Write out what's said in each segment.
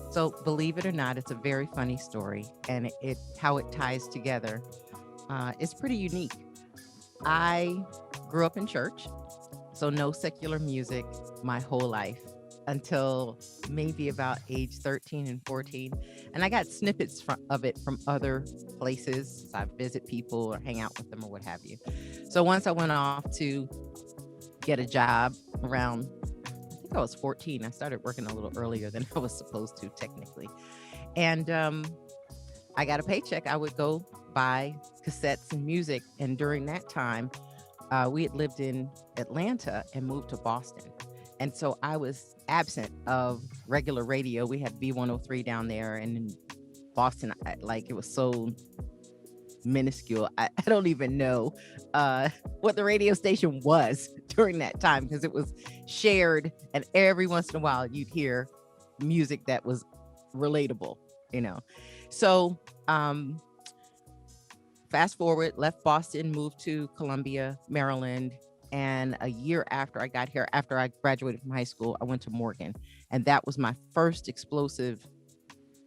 So believe it or not, it's a very funny story, and it how it ties together is pretty unique. I grew up in church, so no secular music my whole life until maybe about age 13 and 14. And I got snippets of it from other places. I visit people or hang out with them or what have you. So once I went off to get a job around, I think I was 14. I started working a little earlier than I was supposed to technically. And I got a paycheck. I would go buy cassettes and music. And during that time, we had lived in Atlanta and moved to Boston. And so I was absent of regular radio. We had B103 down there, and in Boston, like it was so minuscule. I don't even know what the radio station was during that time because it was shared. And every once in a while, you'd hear music that was relatable, you know. So, fast forward, left Boston, moved to Columbia, Maryland. And a year after I got here, after I graduated from high school, I went to Morgan. And that was my first explosive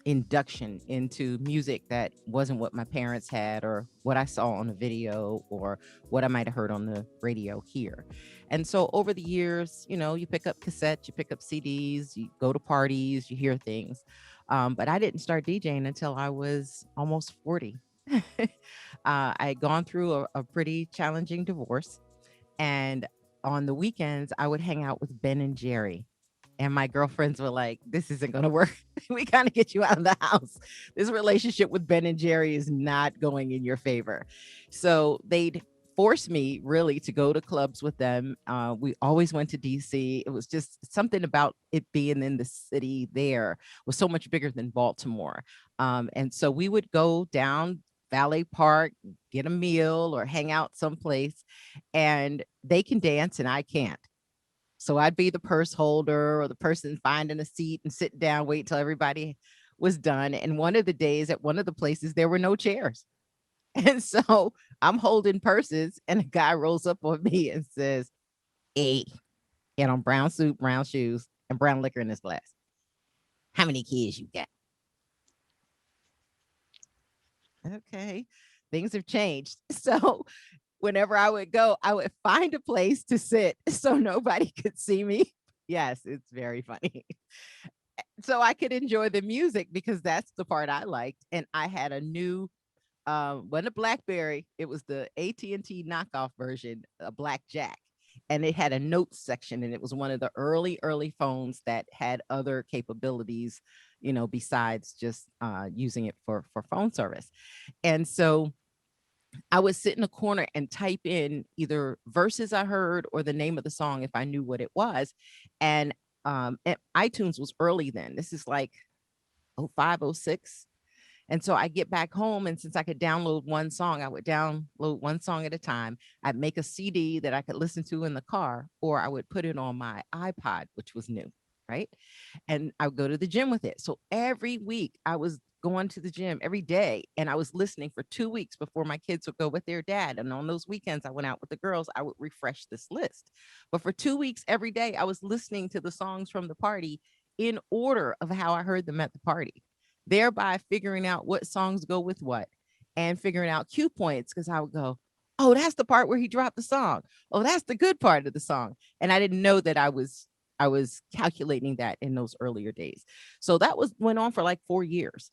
induction into music that wasn't what my parents had or what I saw on a video or what I might have heard on the radio here. And so over the years, you know, you pick up cassettes, you pick up CDs, you go to parties, you hear things. But I didn't start DJing until I was almost 40. I had gone through a pretty challenging divorce. And on the weekends, I would hang out with Ben and Jerry. And my girlfriends were like, this isn't going to work. We got to get you out of the house. This relationship with Ben and Jerry is not going in your favor. So they'd force me really to go to clubs with them. We always went to DC. It was just something about it being in the city there was so much bigger than Baltimore. And so we would go down Valet Park, get a meal or hang out someplace, and they can dance and I can't. So I'd be the purse holder or the person finding a seat and sit down, wait till everybody was done. And one of the days at one of the places, there were no chairs. And so I'm holding purses and a guy rolls up on me and says, hey, and on brown suit, brown shoes, and brown liquor in his glass. How many kids you got? Okay. Things have changed. So whenever I would go, I would find a place to sit so nobody could see me. Yes, it's very funny. So I could enjoy the music because that's the part I liked. And I had a new, wasn't a BlackBerry, it was the AT&T knockoff version, a Blackjack. And it had a notes section, and it was one of the early phones that had other capabilities, you know, besides just using it for phone service. And so I would sit in a corner and type in either verses I heard or the name of the song if I knew what it was. And iTunes was early then. This is like 05, 06. And so I get back home, and since I could download one song, I would download one song at a time. I'd make a CD that I could listen to in the car, or I would put it on my iPod, which was new, right? And I would go to the gym with it. So every week I was going to the gym every day, and I was listening for 2 weeks before my kids would go with their dad. And on those weekends I went out with the girls, I would refresh this list. But for 2 weeks every day, I was listening to the songs from the party in order of how I heard them at the party, thereby figuring out what songs go with what and figuring out cue points. Cause I would go, oh, that's the part where he dropped the song. Oh, that's the good part of the song. And I didn't know that I was calculating that in those earlier days. So that went on for like 4 years.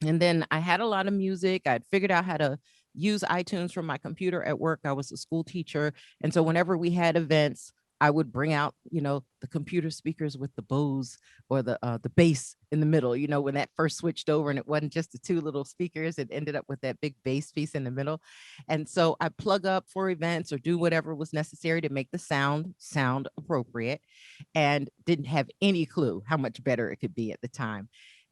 And then I had a lot of music. I'd figured out how to use iTunes from my computer at work. I was a school teacher. And so whenever we had events, I would bring out, you know, the computer speakers with the Bose or the bass in the middle, you know, when that first switched over and it wasn't just the two little speakers, it ended up with that big bass piece in the middle. And so I plug up for events or do whatever was necessary to make the sound appropriate, and didn't have any clue how much better it could be at the time.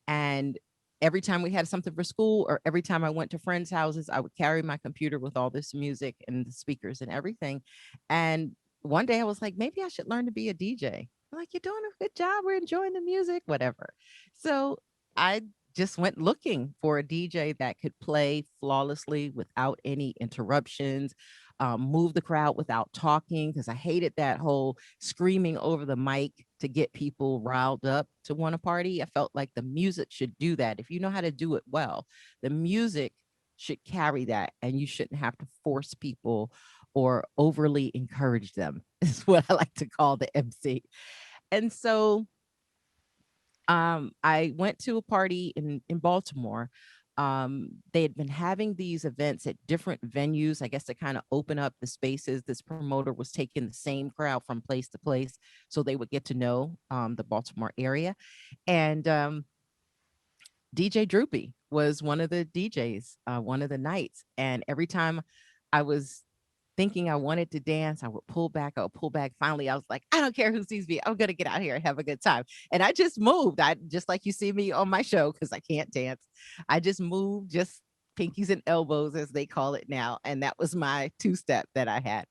And every time we had something for school or every time I went to friends' houses, I would carry my computer with all this music and the speakers and everything. And one day I was like, maybe I should learn to be a DJ. I'm like, you're doing a good job. We're enjoying the music, whatever. So I just went looking for a DJ that could play flawlessly without any interruptions. move the crowd without talking, because I hated that whole screaming over the mic to get people riled up to want to party. I felt like the music should do that. If you know how to do it well, the music should carry that, and you shouldn't have to force people or overly encourage them, is what I like to call the MC. And so I went to a party in Baltimore. They had been having these events at different venues, I guess, to kind of open up the spaces. This promoter was taking the same crowd from place to place so they would get to know the Baltimore area. And DJ Droopy was one of the DJs, one of the nights. And every time I was thinking I wanted to dance, I would pull back, I would pull back. Finally, I was like, I don't care who sees me. I'm going to get out here and have a good time. And I just moved. I just like you see me on my show, because I can't dance. I just moved, just pinkies and elbows, as they call it now. And that was my two-step that I had.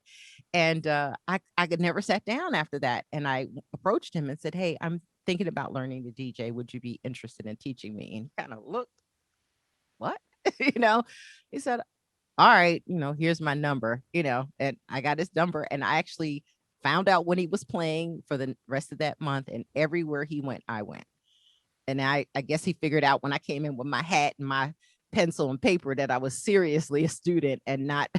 And I could never sat down after that. And I approached him and said, hey, I'm thinking about learning to DJ. Would you be interested in teaching me? And he kind of looked, what? you know, he said, all right, here's my number, and I got his number, and I actually found out when he was playing for the rest of that month, and everywhere he went, I went. And I guess he figured out when I came in with my hat and my pencil and paper that I was seriously a student and not,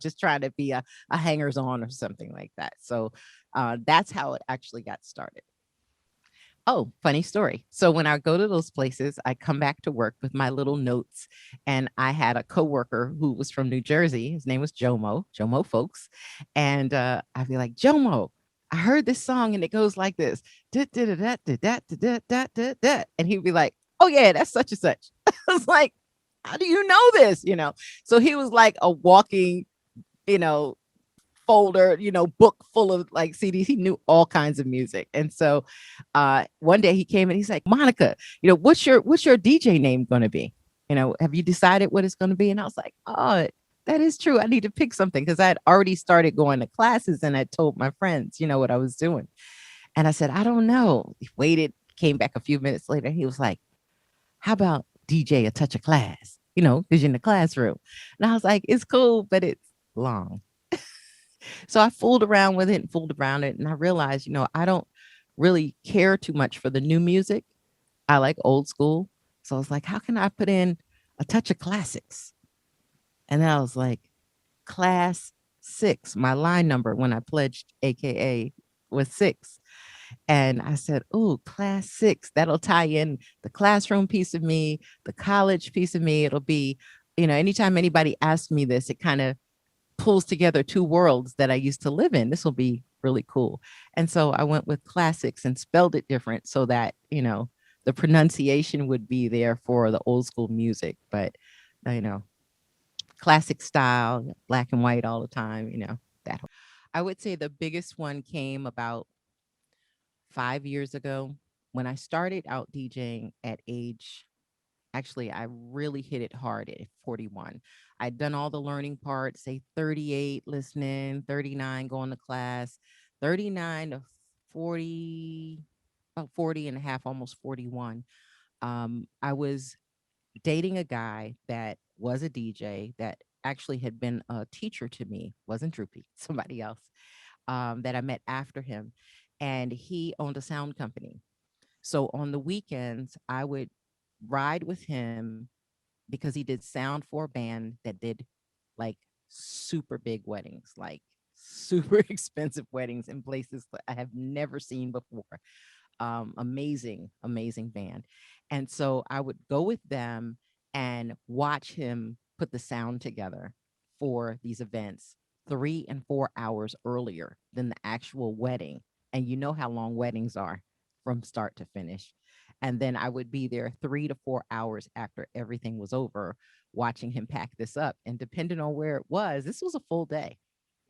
just trying to be a hangers on or something like that. So that's how it actually got started. Oh, funny story. So when I go to those places, I come back to work with my little notes. And I had a coworker who was from New Jersey. His name was Jomo Folks. And I'd be like, Jomo, I heard this song and it goes like this. And he'd be like, oh yeah, that's such and such. I was like, how do you know this? So he was like a walking, you know, folder, book full of like CDs. He knew all kinds of music. And so one day he came and he's like, Monica, what's your DJ name going to be? Have you decided what it's going to be? And I was like, oh, that is true. I need to pick something, because I had already started going to classes and I told my friends, what I was doing. And I said, I don't know. He waited, came back a few minutes later. He was like, how about DJ a touch of class? Because you're in the classroom. And I was like, it's cool, but it's long. So I fooled around with it and fooled around it. And I realized, I don't really care too much for the new music. I like old school. So I was like, how can I put in a touch of classics? And then I was like, class 6, my line number when I pledged, AKA, was 6. And I said, oh, class 6, that'll tie in the classroom piece of me, the college piece of me. It'll be, anytime anybody asks me this, it kind of pulls together 2 worlds that I used to live in. This will be really cool. And so I went with classics and spelled it different so that, the pronunciation would be there for the old school music, but, classic style, black and white all the time, that. I would say the biggest one came about 5 years ago when I started out DJing at age. Actually, I really hit it hard at 41. I'd done all the learning parts, say 38 listening, 39 going to class, 39 to 40, about 40 and a half, almost 41. I was dating a guy that was a DJ that actually had been a teacher to me, wasn't Droopy, somebody else, that I met after him. And he owned a sound company. So on the weekends, I would ride with him because he did sound for a band that did like super big weddings, like super expensive weddings in places that I have never seen before. Amazing, amazing band. And so I would go with them and watch him put the sound together for these events 3 and 4 hours earlier than the actual wedding. And you know how long weddings are from start to finish. And then I would be there 3 to 4 hours after everything was over, watching him pack this up. And depending on where it was, this was a full day.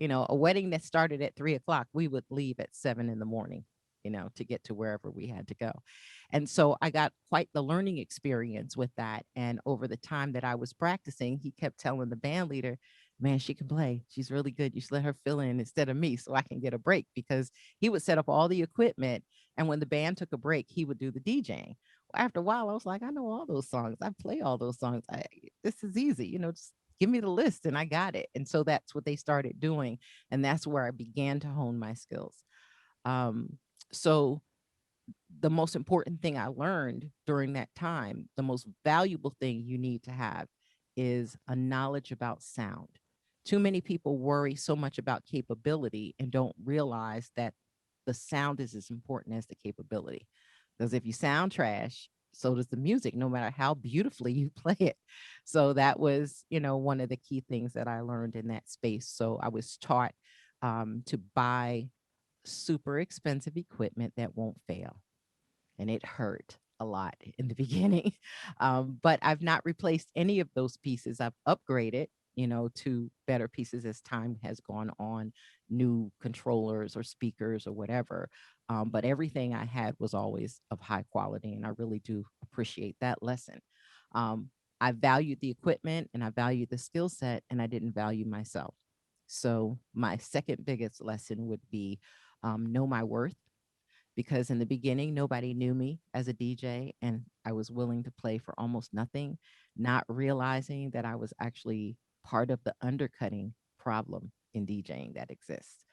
A wedding that started at 3 o'clock, we would leave at 7 in the morning, to get to wherever we had to go. And so I got quite the learning experience with that. And over the time that I was practicing, he kept telling the band leader, man, she can play. She's really good. You should let her fill in instead of me so I can get a break, because he would set up all the equipment. And when the band took a break, he would do the DJing. Well, after a while, I was like, I know all those songs. I play all those songs. This is easy, just give me the list and I got it. And so that's what they started doing. And that's where I began to hone my skills. Um, so the most important thing I learned during that time, the most valuable thing you need to have is a knowledge about sound. Too many people worry so much about capability and don't realize that the sound is as important as the capability. Because if you sound trash, so does the music, no matter how beautifully you play it. So that was, one of the key things that I learned in that space. So I was taught to buy super expensive equipment that won't fail, and it hurt a lot in the beginning. But I've not replaced any of those pieces. I've upgraded, to better pieces as time has gone on, new controllers or speakers or whatever. But everything I had was always of high quality, and I really do appreciate that lesson. Um, I valued the equipment and I valued the skill set, and I didn't value myself. So my second biggest lesson would be know my worth, because in the beginning, nobody knew me as a DJ and I was willing to play for almost nothing, not realizing that I was actually part of the undercutting problem in DJing that exists.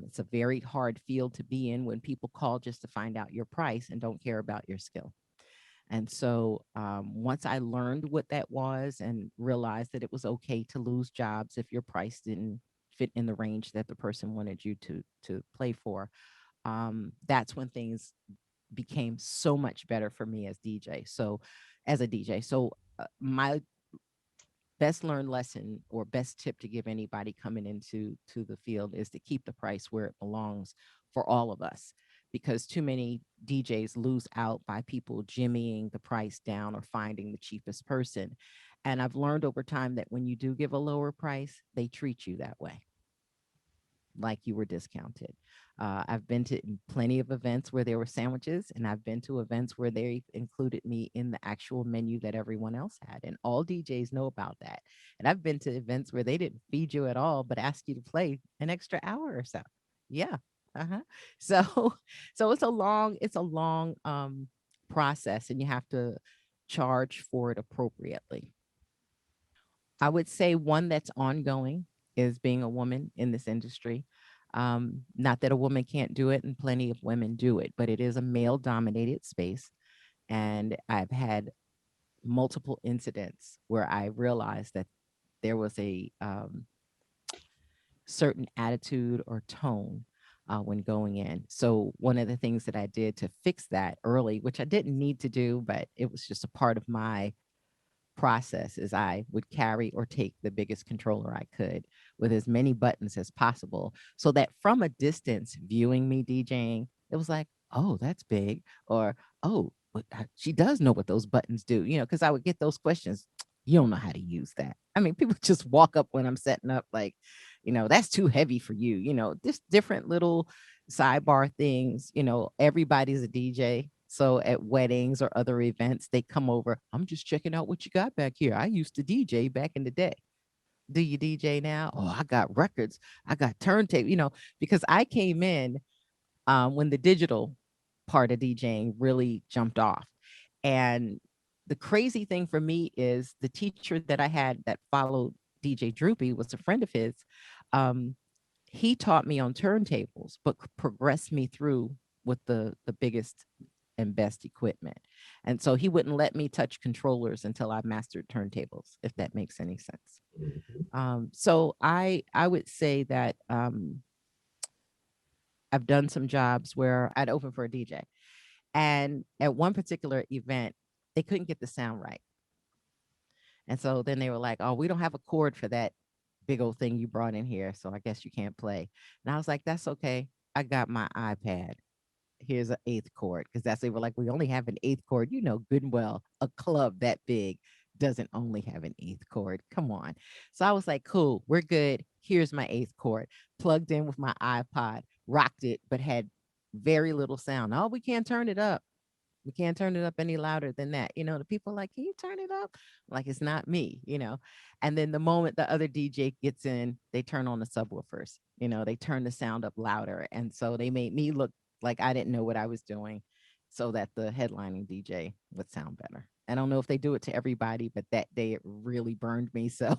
It's a very hard field to be in when people call just to find out your price and don't care about your skill. And so once I learned what that was and realized that it was okay to lose jobs if your price didn't fit in the range that the person wanted you to play for, that's when things became so much better for me as DJ. So, as a DJ, so my best learned lesson or best tip to give anybody coming into the field is to keep the price where it belongs for all of us, because too many DJs lose out by people jimmying the price down or finding the cheapest person. And I've learned over time that when you do give a lower price, they treat you that way, like you were discounted. I've been to plenty of events where there were sandwiches, and I've been to events where they included me in the actual menu that everyone else had. And all DJs know about that. And I've been to events where they didn't feed you at all, but asked you to play an extra hour or so. Yeah. Uh-huh. So, so it's a long process, and you have to charge for it appropriately. I would say one that's ongoing is being a woman in this industry. Not that a woman can't do it, and plenty of women do it, but it is a male dominated space. And I've had multiple incidents where I realized that there was a certain attitude or tone when going in. So, one of the things that I did to fix that early, which I didn't need to do, but it was just a part of my process, is I would carry or take the biggest controller I could with as many buttons as possible, so that from a distance viewing me DJing, it was like, oh, that's big, or oh, she does know what those buttons do, because I would get those questions. You don't know how to use that. I mean, people just walk up when I'm setting up, like, that's too heavy for you, just different little sidebar things. Everybody's a DJ. So at weddings or other events, they come over. I'm just checking out what you got back here. I used to DJ back in the day. Do you DJ now? Oh, I got records. I got turntable, because I came in when the digital part of DJing really jumped off. And the crazy thing for me is the teacher that I had that followed DJ Droopy was a friend of his. Um, he taught me on turntables, but progressed me through with the biggest and best equipment. And so he wouldn't let me touch controllers until I mastered turntables, if that makes any sense. So I would say that I've done some jobs where I'd open for a DJ, and at one particular event, they couldn't get the sound right. And so then they were like, "Oh, we don't have a cord for that big old thing you brought in here, so I guess you can't play." And I was like, "That's okay. I got my iPad. Here's an eighth chord," because that's, they were like, "We only have an eighth chord." You know good and well, a club that big doesn't only have an eighth chord. Come on. So I was like, "Cool, we're good. Here's my eighth chord." Plugged in with my iPod, rocked it, but had very little sound. "Oh, we can't turn it up. We can't turn it up any louder than that." The people are like, "Can you turn it up?" Like, it's not me. And then the moment the other DJ gets in, they turn on the subwoofers. They turn the sound up louder. And so they made me look like I didn't know what I was doing, so that the headlining DJ would sound better. I don't know if they do it to everybody, but that day it really burned me. So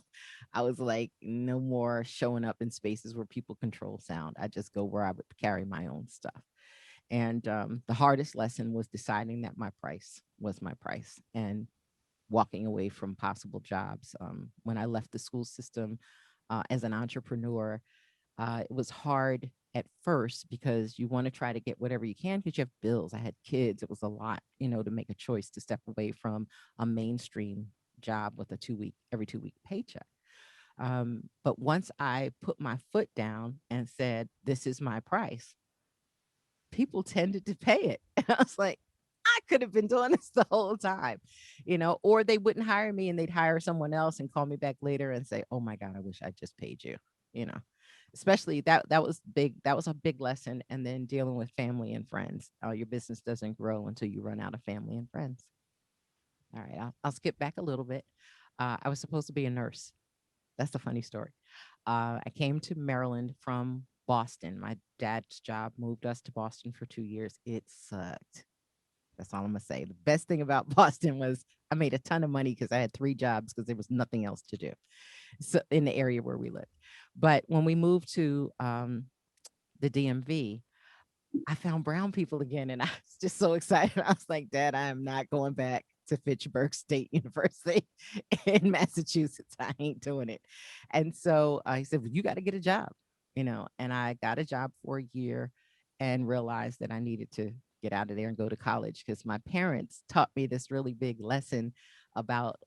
I was like, no more showing up in spaces where people control sound. I just go where I would carry my own stuff. And the hardest lesson was deciding that my price was my price and walking away from possible jobs. When I left the school system as an entrepreneur, it was hard at first because you want to try to get whatever you can because you have bills. I had kids. It was a lot, to make a choice to step away from a mainstream job with a every 2 week paycheck. But once I put my foot down and said, this is my price, people tended to pay it. And I was like, I could have been doing this the whole time, or they wouldn't hire me and they'd hire someone else and call me back later and say, oh my God, I wish I just paid you, you know. Especially that was big. That was a big lesson. And then dealing with family and friends. Your business doesn't grow until you run out of family and friends. All right, I'll skip back a little bit. I was supposed to be a nurse. That's a funny story. I came to Maryland from Boston. My dad's job moved us to Boston for 2 years. It sucked. That's all I'm gonna say. The best thing about Boston was I made a ton of money because I had 3 jobs because there was nothing else to do. So in the area where we lived. But when we moved to the DMV, I found brown people again, and I was just so excited. I was like, Dad, I am not going back to Fitchburg State University in Massachusetts. I ain't doing it. And so he said, well, you got to get a job, and I got a job for a year and realized that I needed to get out of there and go to college because my parents taught me this really big lesson about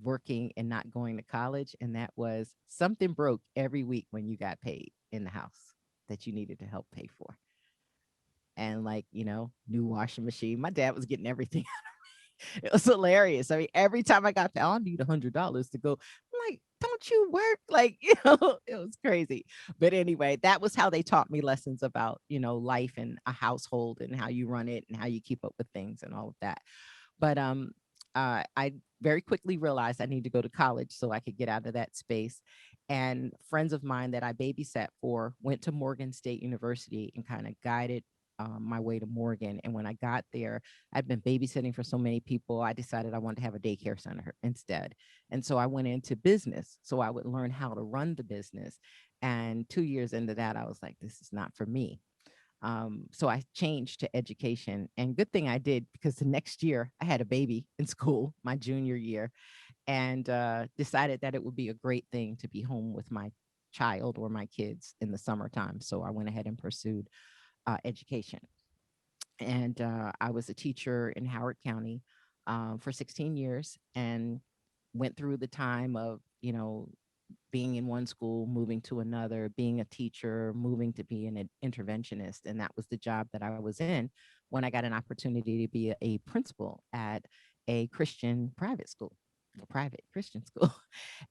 working and not going to college. And that was something broke every week when you got paid in the house that you needed to help pay for. And like, new washing machine. My dad was getting everything. It was hilarious. I mean, every time I got, I need $100 to go. I'm like, don't you work? Like, it was crazy. But anyway, that was how they taught me lessons about, life and a household and how you run it and how you keep up with things and all of that. But I very quickly realized I need to go to college so I could get out of that space. And friends of mine that I babysat for went to Morgan State University and kind of guided my way to Morgan. And when I got there, I'd been babysitting for so many people. I decided I wanted to have a daycare center instead. And so I went into business so I would learn how to run the business. And 2 years into that, I was like, this is not for me. So I changed to education, and good thing I did because the next year I had a baby in school, my junior year, and decided that it would be a great thing to be home with my child or my kids in the summertime. So I went ahead and pursued education. And I was a teacher in Howard County for 16 years and went through the time of, being in one school, moving to another, being a teacher, moving to be an interventionist. And that was the job that I was in when I got an opportunity to be a principal at a Christian private school, a private Christian school.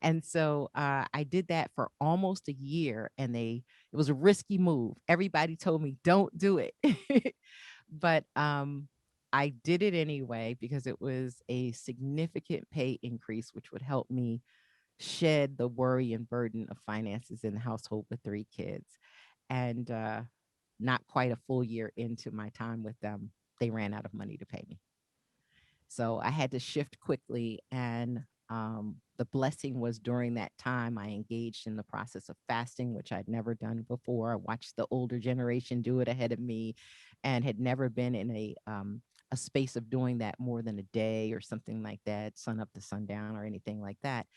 And so I did that for almost a year, and it was a risky move. Everybody told me, don't do it. But I did it anyway because it was a significant pay increase, which would help me shed the worry and burden of finances in the household with 3 kids. And not quite a full year into my time with them, they ran out of money to pay me. So I had to shift quickly. And the blessing was during that time, I engaged in the process of fasting, which I'd never done before. I watched the older generation do it ahead of me and had never been in a space of doing that more than a day or something like that, sun up to sundown or anything like that.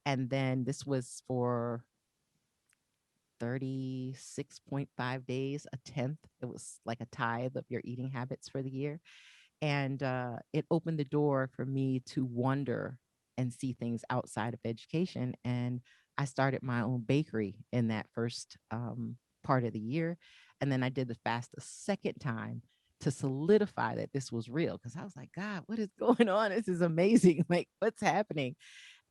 And then this was for 36.5 days, a tenth. It was like a tithe of your eating habits for the year. And it opened the door for me to wonder and see things outside of education. And I started my own bakery in that first part of the year. And then I did the fast a second time to solidify that this was real. Because I was like, God, what is going on? This is amazing. Like, what's happening?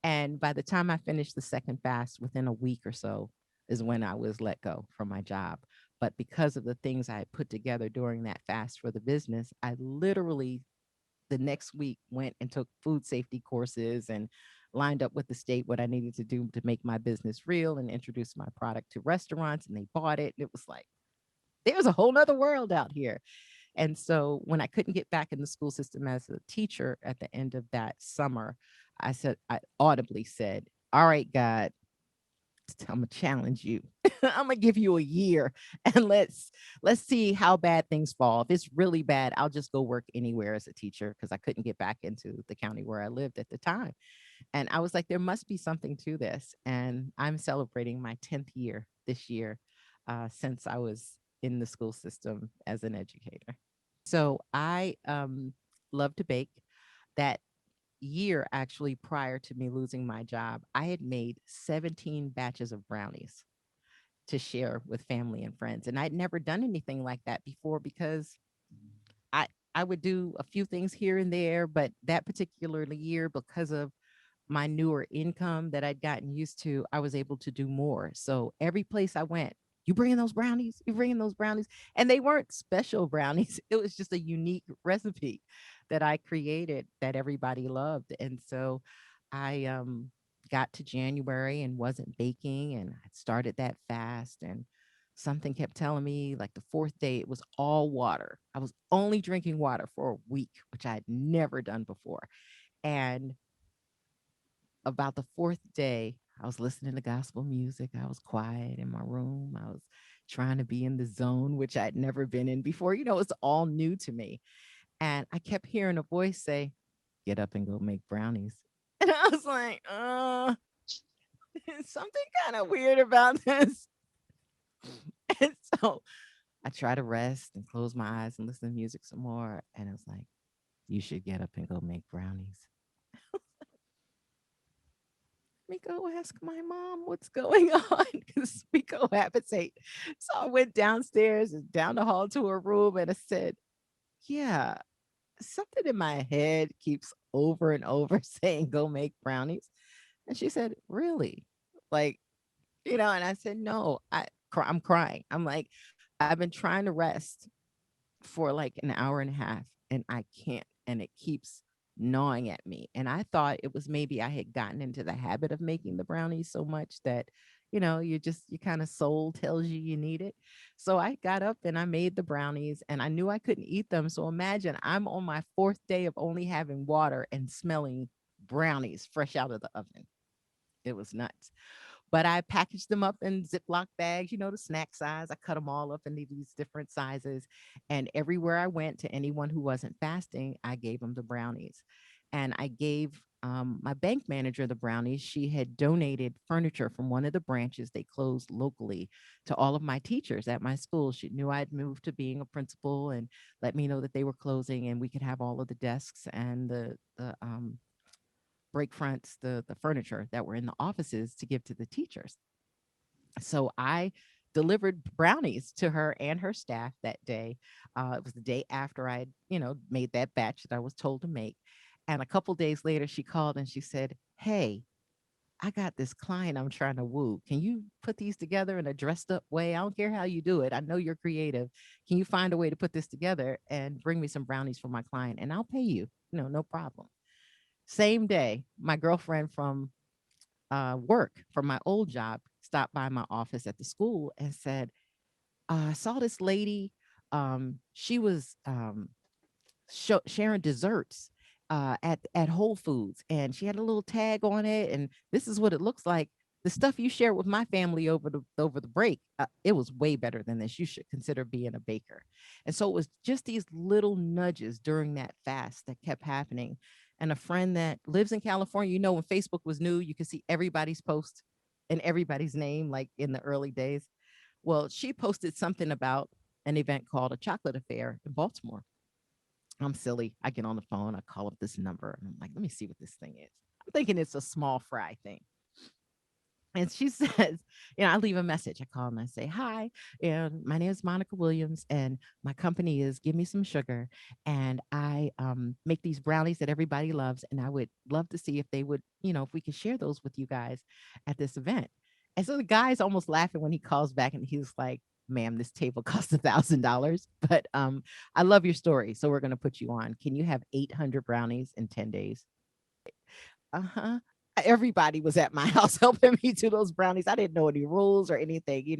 And by the time I finished the second fast, within a week or so, is when I was let go from my job. But because of the things I had put together during that fast for the business, I literally the next week went and took food safety courses and lined up with the state what I needed to do to make my business real and introduce my product to restaurants. And they bought it. And it was like, there's a whole nother world out here. And so when I couldn't get back in the school system as a teacher at the end of that summer, I audibly said, all right, God, I'm gonna challenge you. I'm gonna give you a year and let's see how bad things fall. If it's really bad, I'll just go work anywhere as a teacher because I couldn't get back into the county where I lived at the time. And I was like, there must be something to this. And I'm celebrating my 10th year this year since I was in the school system as an educator. So I love to bake. That year, actually, prior to me losing my job, I had made 17 batches of brownies to share with family and friends. And I'd never done anything like that before because I I would do a few things here and there, but that particular year, because of my newer income that I'd gotten used to, I was able to do more. So every place I went, you bringing those brownies? You bringing those brownies? And they weren't special brownies. It was just a unique recipe that I created that everybody loved. And so I got to January and wasn't baking, and I started that fast, and something kept telling me like the fourth day it was all water. I was only drinking water for a week, which I had never done before. And about the fourth day, I was listening to gospel music. I was quiet in my room. I was trying to be in the zone, which I'd never been in before. You know, it's all new to me. And I kept hearing a voice say, get up and go make brownies. And I was like, something kind of weird about this. And so I try to rest and close my eyes and listen to music some more. And it was like, you should get up and go make brownies. Me go ask my mom what's going on because we cohabitate. So I went downstairs and down the hall to her room and I said, yeah, something in my head keeps over and over saying, go make brownies. And she said, really? Like, and I said, no, I'm crying. I'm like, I've been trying to rest for like an hour and a half and I can't. And it keeps gnawing at me. And I thought it was maybe I had gotten into the habit of making the brownies so much that, you kind of soul tells you need it. So I got up and I made the brownies and I knew I couldn't eat them. So imagine I'm on my fourth day of only having water and smelling brownies fresh out of the oven. It was nuts. But I packaged them up in Ziploc bags, the snack size. I cut them all up into these different sizes. And everywhere I went to anyone who wasn't fasting, I gave them the brownies. And I gave my bank manager the brownies. She had donated furniture from one of the branches they closed locally to all of my teachers at my school. She knew I'd moved to being a principal and let me know that they were closing and we could have all of the desks and the break fronts, the furniture that were in the offices to give to the teachers. So I delivered brownies to her and her staff that day. It was the day after I, made that batch that I was told to make. And a couple days later, she called and she said, hey, I got this client I'm trying to woo. Can you put these together in a dressed up way? I don't care how you do it. I know you're creative. Can you find a way to put this together and bring me some brownies for my client? And I'll pay you, no problem. Same day, my girlfriend from work, from my old job, stopped by my office at the school and said, I saw this lady. She was sharing desserts at Whole Foods, and she had a little tag on it. And this is what it looks like. The stuff you shared with my family over the break, it was way better than this. You should consider being a baker. And so it was just these little nudges during that fast that kept happening. And a friend that lives in California, when Facebook was new, you could see everybody's post and everybody's name, like in the early days. Well, she posted something about an event called a chocolate affair in Baltimore. I'm silly. I get on the phone, I call up this number, and I'm like, let me see what this thing is. I'm thinking it's a small fry thing. And she says, I leave a message. I call and I say, hi, and my name is Monica Williams, and my company is Give Me Some Sugar. And I make these brownies that everybody loves. And I would love to see if they would, if we could share those with you guys at this event. And so the guy's almost laughing when he calls back and he's like, ma'am, this table costs $1,000, but I love your story. So we're going to put you on. Can you have 800 brownies in 10 days? Uh-huh. Everybody was at my house helping me do those brownies. I didn't know any rules or anything,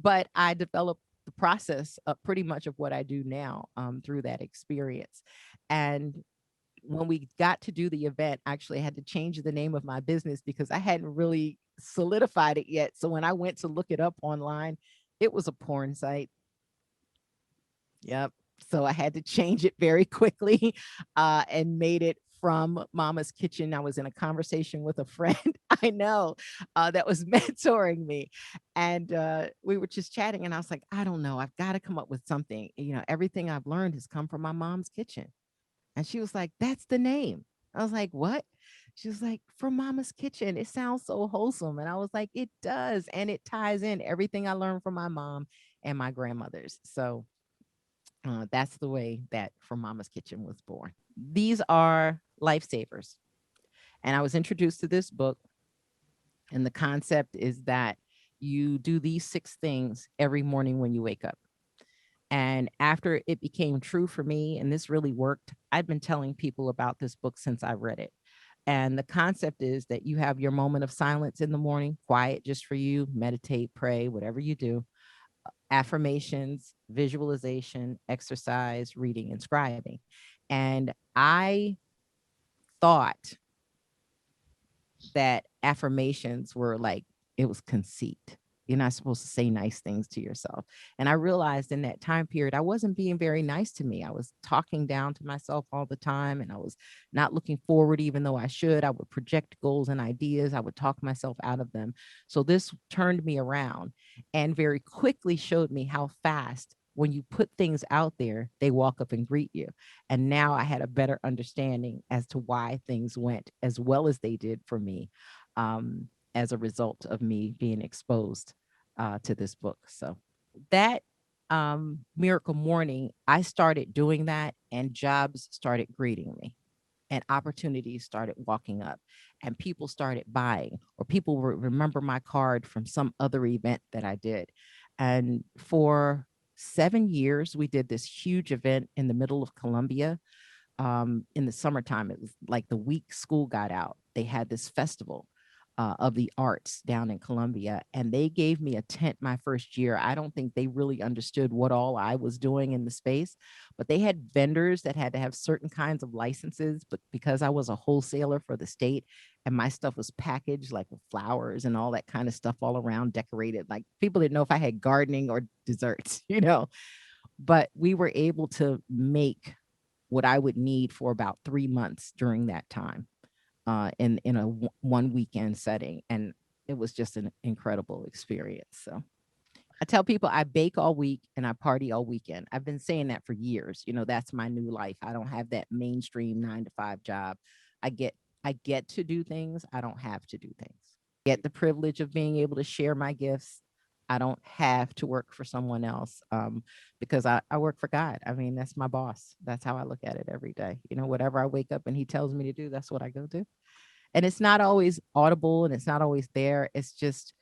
but I developed the process of pretty much of what I do now through that experience. And when we got to do the event, I actually had to change the name of my business because I hadn't really solidified it yet. So when I went to look it up online, it was a porn site. Yep. So I had to change it very quickly and made it from Mommas Kitchen. I was in a conversation with a friend I know that was mentoring me. And we were just chatting. And I was like, I don't know. I've got to come up with something. You know, everything I've learned has come from my mom's kitchen. And she was like, that's the name. I was like, what? She was like, from Mama's Kitchen. It sounds so wholesome. And I was like, it does. And it ties in everything I learned from my mom and my grandmothers. So that's the way that From Mama's Kitchen was born. These are lifesavers. And I was introduced to this book. And the concept is that you do these 6 things every morning when you wake up. And after it became true for me, and this really worked, I've been telling people about this book since I read it. And the concept is that you have your moment of silence in the morning, quiet just for you, meditate, pray, whatever you do, affirmations, visualization, exercise, reading, and scribing. And I thought that affirmations were like, it was conceit. You're not supposed to say nice things to yourself. And I realized in that time period, I wasn't being very nice to me. I was talking down to myself all the time, and I was not looking forward, even though I should. I would project goals and ideas. I would talk myself out of them. So this turned me around and very quickly showed me how fast, when you put things out there, they walk up and greet you. And now I had a better understanding as to why things went as well as they did for me. As a result of me being exposed to this book. So that miracle morning, I started doing that, and jobs started greeting me, and opportunities started walking up, and people started buying, or people remember my card from some other event that I did. And for 7 years, we did this huge event in the middle of Columbia. In the summertime, it was like the week school got out. They had this festival of the arts down in Columbia, and they gave me a tent my first year. I don't think they really understood what all I was doing in the space, but they had vendors that had to have certain kinds of licenses. But because I was a wholesaler for the state, and my stuff was packaged like with flowers and all that kind of stuff all around, decorated, like people didn't know if I had gardening or desserts, you know. But we were able to make what I would need for about 3 months during that time in a one weekend setting. And it was just an incredible experience. So I tell people I bake all week and I party all weekend. I've been saying that for years. You know, that's my new life. I don't have that mainstream 9 to 5 job. I get I get to do things. I don't have to do things. Get the privilege of being able to share my gifts. I don't have to work for someone else because I work for God. I mean, that's my boss. That's how I look at it every day. You know, whatever I wake up and he tells me to do, that's what I go do. And it's not always audible and it's not always there. It's just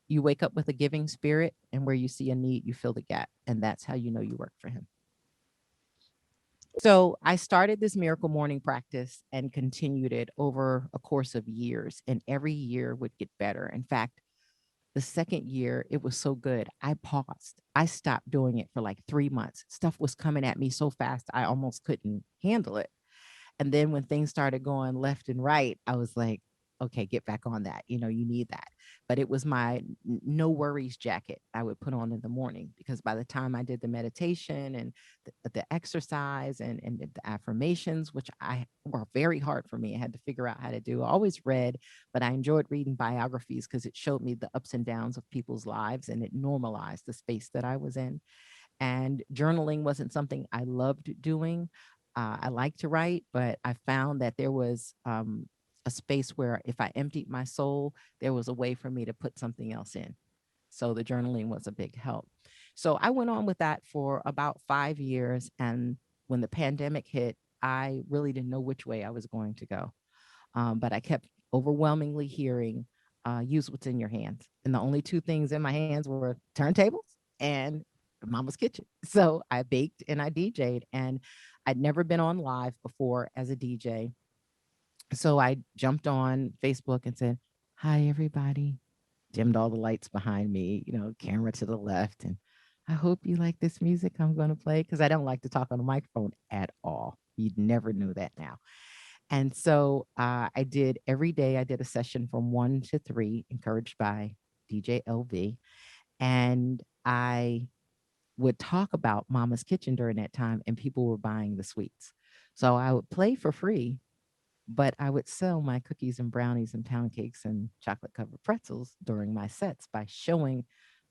you wake up with a giving spirit, and where you see a need, you fill the gap. And that's how you know you work for him. So I started this miracle morning practice and continued it over a course of years. And every year would get better. In fact, the second year, it was so good, I paused. I stopped doing it for like 3 months. Stuff was coming at me so fast, I almost couldn't handle it. And then when things started going left and right, I was like, okay, get back on that. You know, you need that. But it was my no worries jacket I would put on in the morning, because by the time I did the meditation and the exercise and the affirmations, which I were very hard for me, I had to figure out how to do. I always read, but I enjoyed reading biographies because it showed me the ups and downs of people's lives, and it normalized the space that I was in. And journaling wasn't something I loved doing. I like to write, but I found that there was a space where if I emptied my soul, there was a way for me to put something else in. So the journaling was a big help. So I went on with that for about 5 years. And when the pandemic hit, I really didn't know which way I was going to go. But I kept overwhelmingly hearing, use what's in your hands. And the only 2 things in my hands were turntables and Mama's Kitchen. So I baked and I DJ'd, and I'd never been on live before as a DJ. So I jumped on Facebook and said, hi, everybody. Dimmed all the lights behind me, you know, camera to the left. And I hope you like this music I'm going to play because I don't like to talk on the microphone at all. You'd never knew that now. And so I did every day, I did a session from 1 to 3, encouraged by DJ LV. And I would talk about Mama's Kitchen during that time, and people were buying the sweets. So I would play for free, but I would sell my cookies and brownies and pound cakes and chocolate covered pretzels during my sets by showing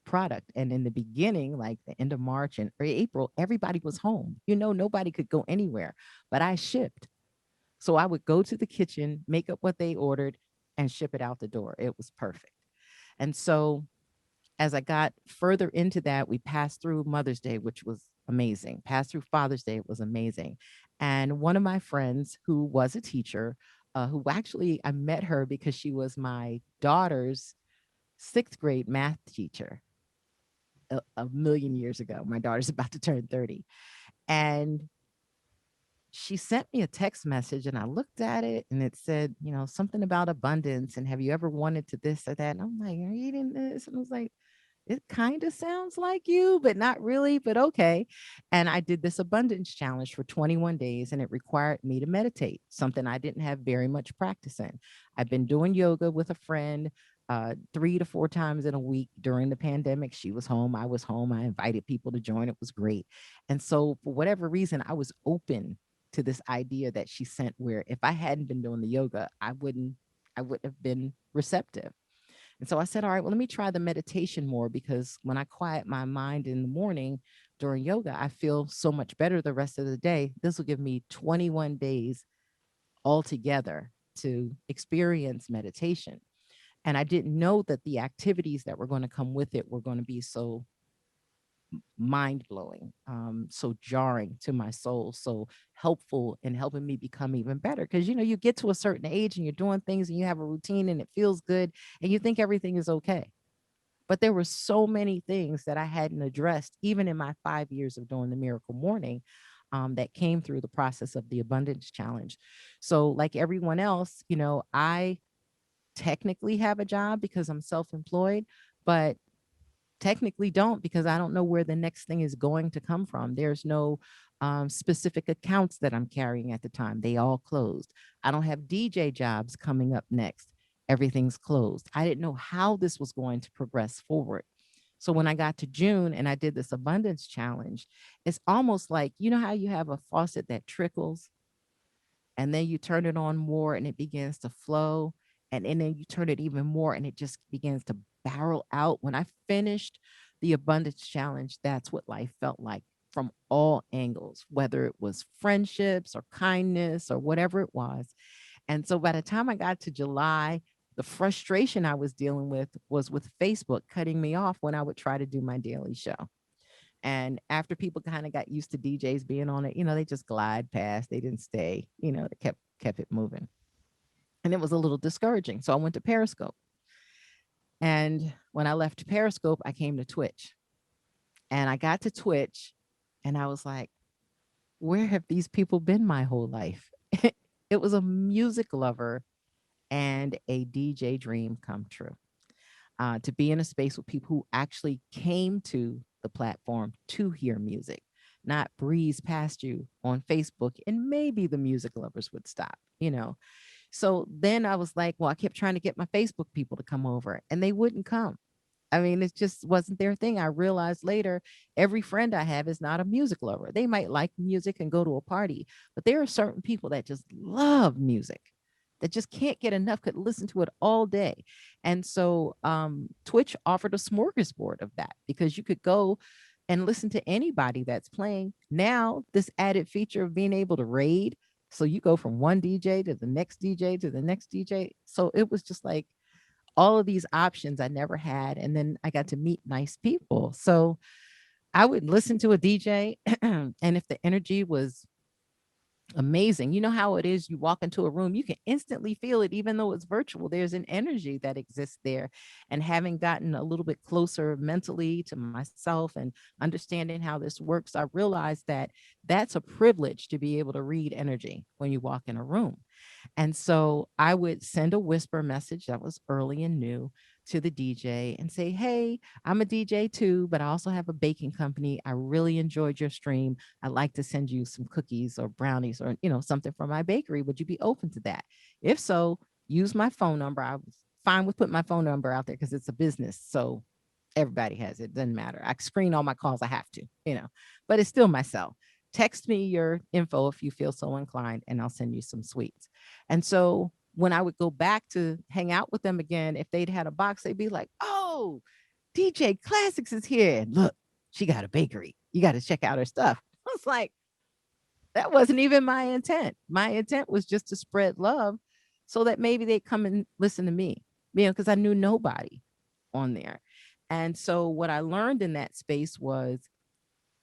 product. And in the beginning, like the end of March and or April, everybody was home. Nobody could go anywhere, but I shipped. So I would go to the kitchen, make up what they ordered, and ship it out the door. It was perfect. And so as I got further into that, we passed through Mother's Day, which was amazing. Passed through Father's Day, it was amazing. And one of my friends who was a teacher, who actually I met her because she was my daughter's 6th grade math teacher a million years ago. My daughter's about to turn 30. And she sent me a text message and I looked at it and it said, something about abundance. And have you ever wanted to this or that? And I'm like, are you eating this? And I was like, it kind of sounds like you, but not really, but okay. And I did this abundance challenge for 21 days and it required me to meditate, something I didn't have very much practice in. I've been doing yoga with a friend 3 to 4 times in a week during the pandemic. She was home. I was home. I invited people to join. It was great. And so for whatever reason, I was open to this idea that she sent where if I hadn't been doing the yoga, I wouldn't have been receptive. And so I said, all right, well, let me try the meditation more because when I quiet my mind in the morning during yoga, I feel so much better the rest of the day. This will give me 21 days altogether to experience meditation. And I didn't know that the activities that were going to come with it were going to be so mind blowing, so jarring to my soul, so helpful in helping me become even better. Because, you get to a certain age and you're doing things and you have a routine and it feels good and you think everything is okay. But there were so many things that I hadn't addressed, even in my 5 years of doing the Miracle Morning, that came through the process of the Abundance Challenge. So, like everyone else, I technically have a job because I'm self employed, but technically don't because I don't know where the next thing is going to come from. There's no specific accounts that I'm carrying at the time. They all closed. I don't have DJ jobs coming up next. Everything's closed. I didn't know how this was going to progress forward. So when I got to June and I did this abundance challenge, it's almost like, how you have a faucet that trickles and then you turn it on more and it begins to flow and then you turn it even more and it just begins to barrel out. When I finished the abundance challenge, that's what life felt like from all angles, whether it was friendships or kindness or whatever it was. And so by the time I got to July, the frustration I was dealing with was with Facebook cutting me off when I would try to do my daily show. And after people kind of got used to DJs being on it, they just glide past. They didn't stay, they kept it moving. And it was a little discouraging. So I went to Periscope. And when I left Periscope, I came to Twitch. And I got to Twitch and I was like, where have these people been my whole life? It was a music lover and a DJ dream come true. To be in a space with people who actually came to the platform to hear music, not breeze past you on Facebook, and maybe the music lovers would stop. So then I was like, well, I kept trying to get my Facebook people to come over and they wouldn't come. I mean, it just wasn't their thing. I realized later, every friend I have is not a music lover. They might like music and go to a party, but there are certain people that just love music, that just can't get enough, could listen to it all day. And so Twitch offered a smorgasbord of that because you could go and listen to anybody that's playing. Now, this added feature of being able to raid. So you go from one DJ to the next DJ to the next DJ. So it was just like, all of these options I never had. And then I got to meet nice people. So I would listen to a DJ, and if the energy was amazing, you know how it is, you walk into a room, you can instantly feel it, even though it's virtual. There's an energy that exists there. And having gotten a little bit closer mentally to myself and understanding how this works, I realized that that's a privilege to be able to read energy when you walk in a room. And so I would send a whisper message that was early and new to the DJ and say, hey, I'm a DJ too, but I also have a baking company. I really enjoyed your stream. I'd like to send you some cookies or brownies or, something from my bakery. Would you be open to that? If so, use my phone number. I was fine with putting my phone number out there because it's a business. So everybody has it. Doesn't matter. I screen all my calls. I have to, but it's still my cell. Text me your info if you feel so inclined, and I'll send you some sweets. And so when I would go back to hang out with them again, if they'd had a box, they'd be like, oh, DJ Classix is here. And look, she got a bakery. You got to check out her stuff. I was like, that wasn't even my intent. My intent was just to spread love so that maybe they'd come and listen to me, because I knew nobody on there. And so what I learned in that space was,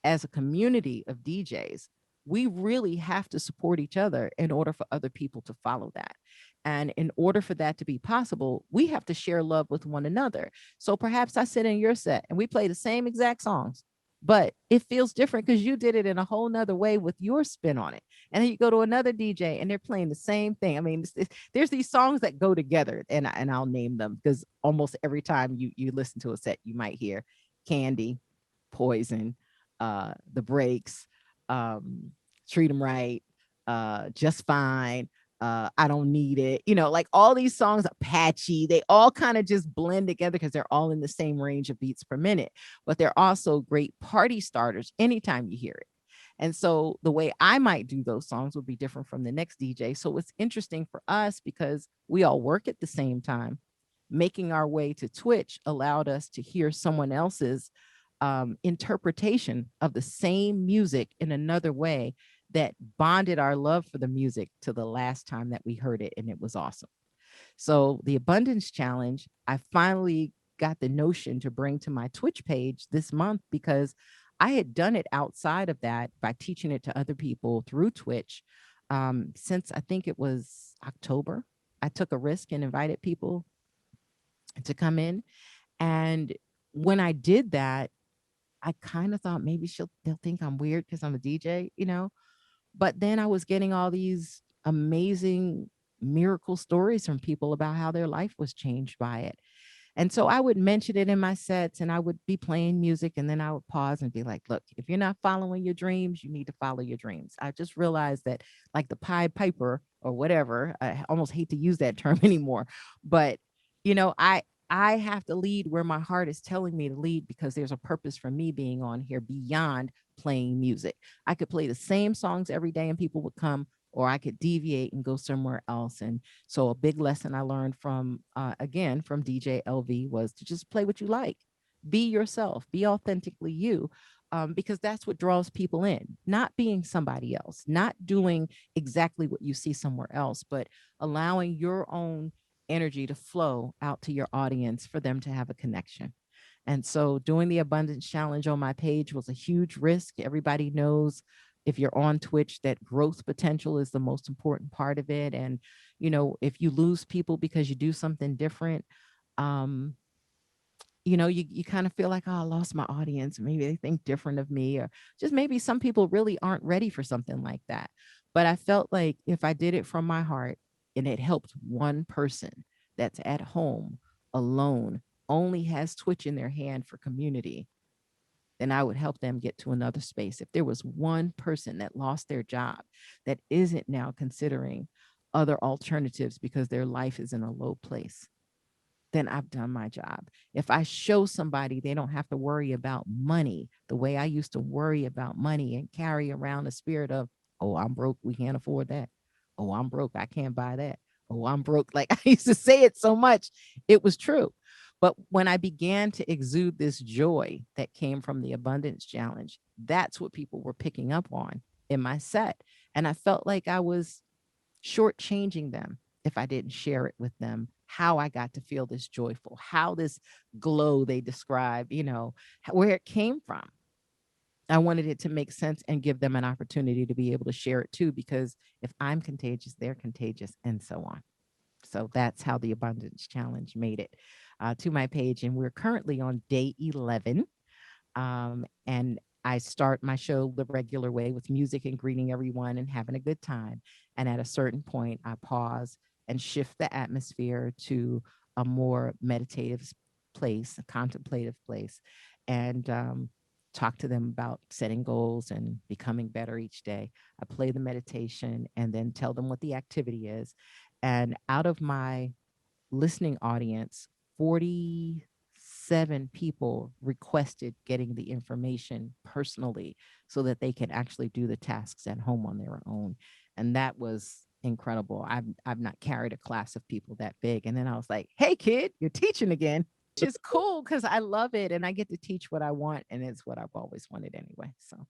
as a community of DJs, we really have to support each other in order for other people to follow that. And in order for that to be possible, we have to share love with one another. So perhaps I sit in your set and we play the same exact songs, but it feels different because you did it in a whole nother way with your spin on it. And then you go to another DJ and they're playing the same thing. I mean, there's these songs that go together, and I'll name them because almost every time you listen to a set, you might hear Candy, Poison, The Breaks, Treat 'Em Right, Just Fine, I Don't Need It, like all these songs, Apache, they all kind of just blend together because they're all in the same range of beats per minute, but they're also great party starters anytime you hear it. And so the way I might do those songs would be different from the next DJ. So it's interesting for us because we all work at the same time. Making our way to Twitch allowed us to hear someone else's interpretation of the same music in another way that bonded our love for the music to the last time that we heard it, and it was awesome. So the Abundance Challenge, I finally got the notion to bring to my Twitch page this month because I had done it outside of that by teaching it to other people through Twitch since I think it was October. I took a risk and invited people to come in. And when I did that, I kind of thought maybe they'll think I'm weird because I'm a DJ. But then I was getting all these amazing miracle stories from people about how their life was changed by it. And so I would mention it in my sets and I would be playing music, and then I would pause and be like, look, if you're not following your dreams, you need to follow your dreams. I just realized that, like the Pied Piper or whatever, I almost hate to use that term anymore, but I have to lead where my heart is telling me to lead because there's a purpose for me being on here beyond playing music. I could play the same songs every day and people would come, or I could deviate and go somewhere else. And so a big lesson I learned from, again, from DJ LV was to just play what you like. Be yourself, be authentically you, because that's what draws people in, not being somebody else, not doing exactly what you see somewhere else, but allowing your own energy to flow out to your audience for them to have a connection. And so doing the Abundance Challenge on my page was a huge risk. Everybody knows, if you're on Twitch, that growth potential is the most important part of it. And, if you lose people because you do something different, um, you kind of feel like, oh, I lost my audience. Maybe they think different of me, or just maybe some people really aren't ready for something like that. But I felt like if I did it from my heart and it helped one person that's at home alone, only has Twitch in their hand for community, then I would help them get to another space. If there was one person that lost their job that isn't now considering other alternatives because their life is in a low place, then I've done my job. If I show somebody they don't have to worry about money the way I used to worry about money and carry around the spirit of, oh, I'm broke, we can't afford that. Oh, I'm broke, I can't buy that. Oh, I'm broke. Like I used to say it so much, it was true. But when I began to exude this joy that came from the Abundance Challenge, that's what people were picking up on in my set. And I felt like I was shortchanging them if I didn't share it with them, how I got to feel this joyful, how this glow they describe, where it came from. I wanted it to make sense and give them an opportunity to be able to share it too, because if I'm contagious, they're contagious, and so on. So that's how the Abundance Challenge made it to my page. And we're currently on day 11. And I start my show the regular way with music and greeting everyone and having a good time. And at a certain point, I pause and shift the atmosphere to a more meditative place, a contemplative place, and talk to them about setting goals and becoming better each day. I play the meditation and then tell them what the activity is. And out of my listening audience, 47 people requested getting the information personally so that they can actually do the tasks at home on their own. And that was incredible. I've not carried a class of people that big. And then I was like, hey kid, you're teaching again. Which is cool because I love it and I get to teach what I want and it's what I've always wanted anyway. So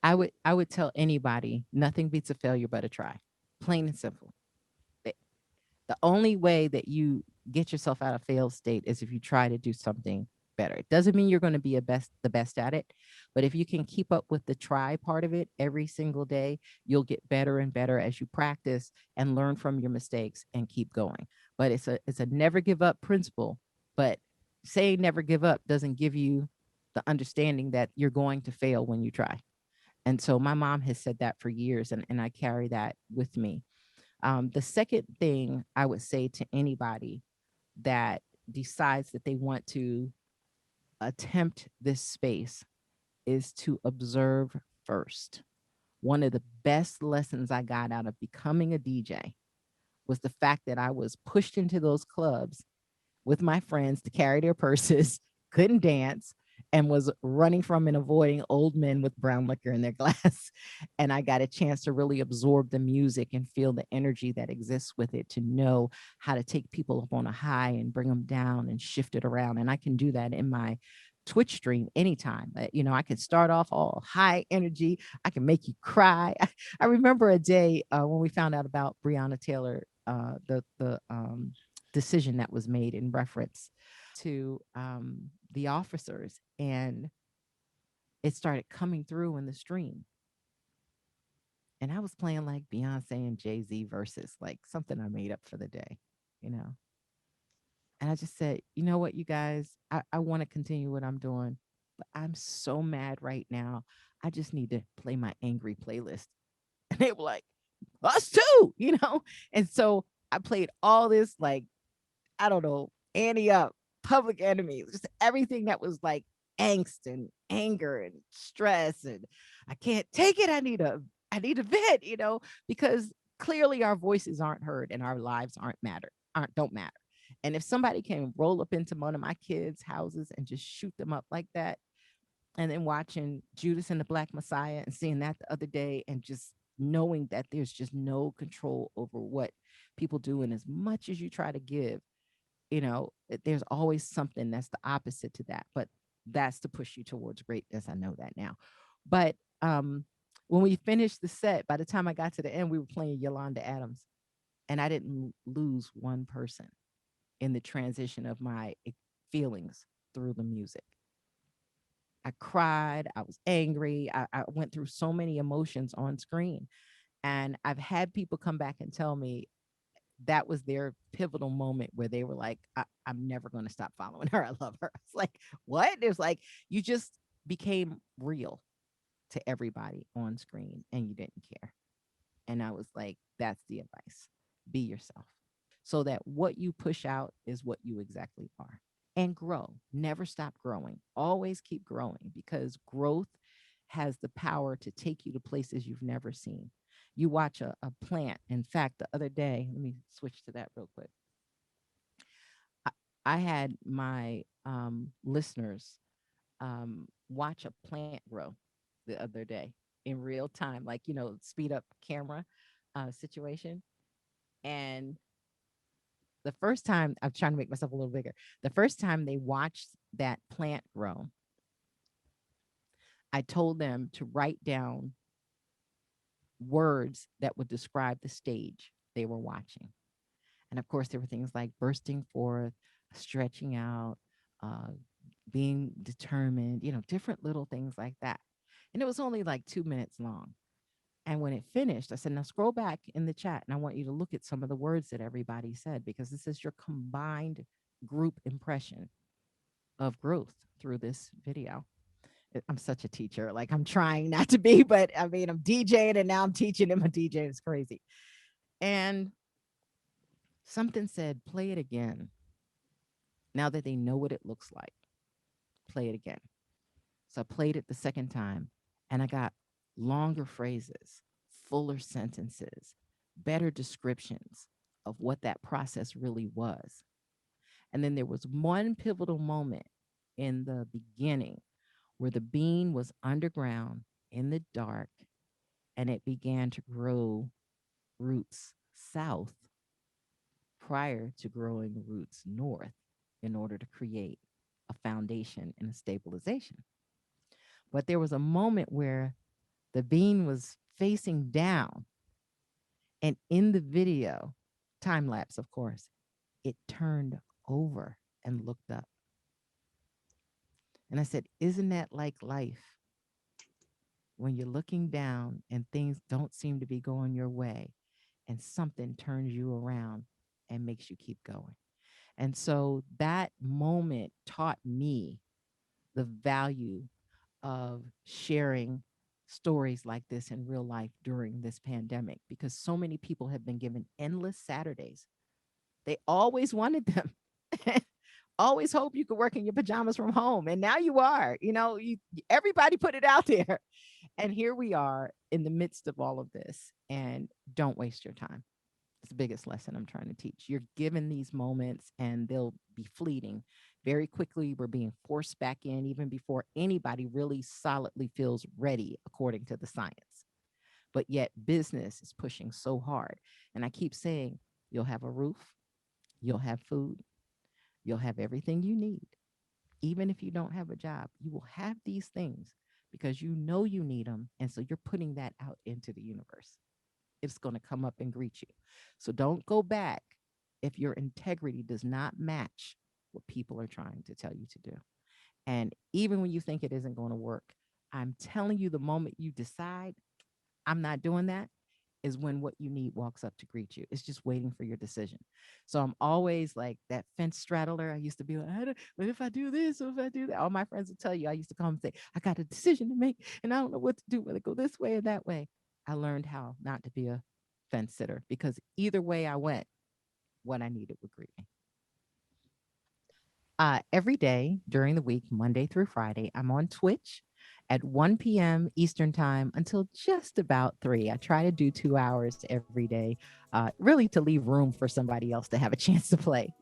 I would tell anybody nothing beats a failure but a try. Plain and simple. The the only way that you get yourself out of failed state is if you try to do something better. It doesn't mean you're going to be the best at it, but if you can keep up with the try part of it every single day, you'll get better and better as you practice and learn from your mistakes and keep going. But it's a never give up principle, but saying never give up doesn't give you the understanding that you're going to fail when you try. And so my mom has said that for years, and I carry that with me. The second thing I would say to anybody that decides that they want to attempt this space is to observe first. One of the best lessons I got out of becoming a DJ was the fact that I was pushed into those clubs with my friends to carry their purses, couldn't dance, and was running from and avoiding old men with brown liquor in their glass. And I got a chance to really absorb the music and feel the energy that exists with it, to know how to take people up on a high and bring them down and shift it around. And I can do that in my Twitch stream anytime. I can start off all high energy. I can make you cry. I remember a day when we found out about Breonna Taylor, the decision that was made in reference to the officers, and it started coming through in the stream. And I was playing like Beyonce and Jay-Z verses, like something I made up for the day, you know. And I just said, you know what, you guys, I want to continue what I'm doing, but I'm so mad right now. I just need to play my angry playlist. And they were like, us too, you know? And so I played all this, like, I don't know, Annie Up, Public Enemy, just everything that was like angst and anger and stress and I can't take it. I need a vet, because clearly our voices aren't heard and our lives don't matter. And if somebody can roll up into one of my kids' houses and just shoot them up like that, and then watching Judas and the Black Messiah and seeing that the other day and just knowing that there's just no control over what people do, and as much as you try to give, there's always something that's the opposite to that, but that's to push you towards greatness. I know that now. But when we finished the set, by the time I got to the end, we were playing Yolanda Adams, and I didn't lose one person in the transition of my feelings through the music. I cried, I was angry, I went through so many emotions on screen, and I've had people come back and tell me that was their pivotal moment where they were like, I'm never going to stop following her. I love her. It's like, what? It was like, you just became real to everybody on screen and you didn't care. And I was like, that's the advice. Be yourself so that what you push out is what you exactly are. And grow. Never stop growing. Always keep growing, because growth has the power to take you to places you've never seen. You watch a plant. In fact, the other day, let me switch to that real quick. I, I had my listeners watch a plant grow the other day in real time, like, speed up camera situation. And the first time, I'm trying to make myself a little bigger. The first time they watched that plant grow, I told them to write down words that would describe the stage they were watching. And of course, there were things like bursting forth, stretching out, uh, being determined, different little things like that. And it was only like 2 minutes long. And when it finished, I said, now scroll back in the chat and I want you to look at some of the words that everybody said, because this is your combined group impression of growth through this video. I'm such a teacher. Like, I'm trying not to be, but I mean, I'm DJing and now I'm teaching and my DJ is crazy. And Something said, play it again. Now that they know what it looks like, play it again. So I played it the second time and I got longer phrases, fuller sentences, better descriptions of what that process really was. And then there was one pivotal moment in the beginning where the bean was underground in the dark and it began to grow roots south prior to growing roots north in order to create a foundation and a stabilization. But there was a moment where the bean was facing down, and in the video, time lapse, of course, it turned over and looked up. And I said, isn't that like life? When you're looking down and things don't seem to be going your way, and something turns you around and makes you keep going. And so that moment taught me the value of sharing stories like this in real life during this pandemic, because so many people have been given endless Saturdays. They always wanted them. Always hope you could work in your pajamas from home. And now you are, everybody put it out there. And here we are in the midst of all of this. And don't waste your time. It's the biggest lesson I'm trying to teach. You're given these moments and they'll be fleeting. Very quickly, we're being forced back in even before anybody really solidly feels ready, according to the science. But yet business is pushing so hard. And I keep saying, you'll have a roof, you'll have food, you'll have everything you need. Even if you don't have a job, you will have these things because you know you need them. And so you're putting that out into the universe. It's going to come up and greet you. So don't go back if your integrity does not match what people are trying to tell you to do. And even when you think it isn't going to work, I'm telling you, the moment you decide, I'm not doing that, is when what you need walks up to greet you. It's just waiting for your decision. So I'm always like that fence straddler. I used to be like, what if I do this or if I do that? All my friends will tell you, I used to come and say, I got a decision to make and I don't know what to do, whether to go this way or that way. I learned how not to be a fence sitter because either way I went, what I needed would greet me. Every day during the week, Monday through Friday, I'm on Twitch at 1 p.m. Eastern time until just about 3. I try to do 2 hours every day, really to leave room for somebody else to have a chance to play,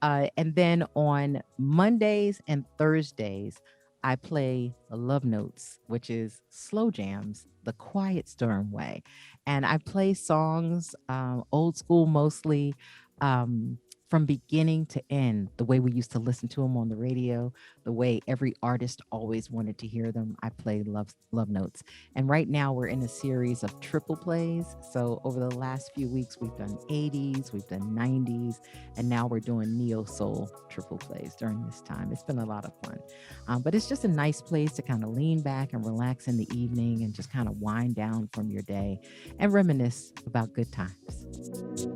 and then on Mondays and Thursdays, I play Love Notes, which is slow jams, the quiet storm way. And I play songs, old school mostly, from beginning to end, the way we used to listen to them on the radio, the way every artist always wanted to hear them. I play love notes. And right now we're in a series of triple plays. So over the last few weeks, we've done 80s, we've done 90s, and now we're doing neo soul triple plays during this time. It's been a lot of fun. But it's just a nice place to kind of lean back and relax in the evening and just kind of wind down from your day and reminisce about good times.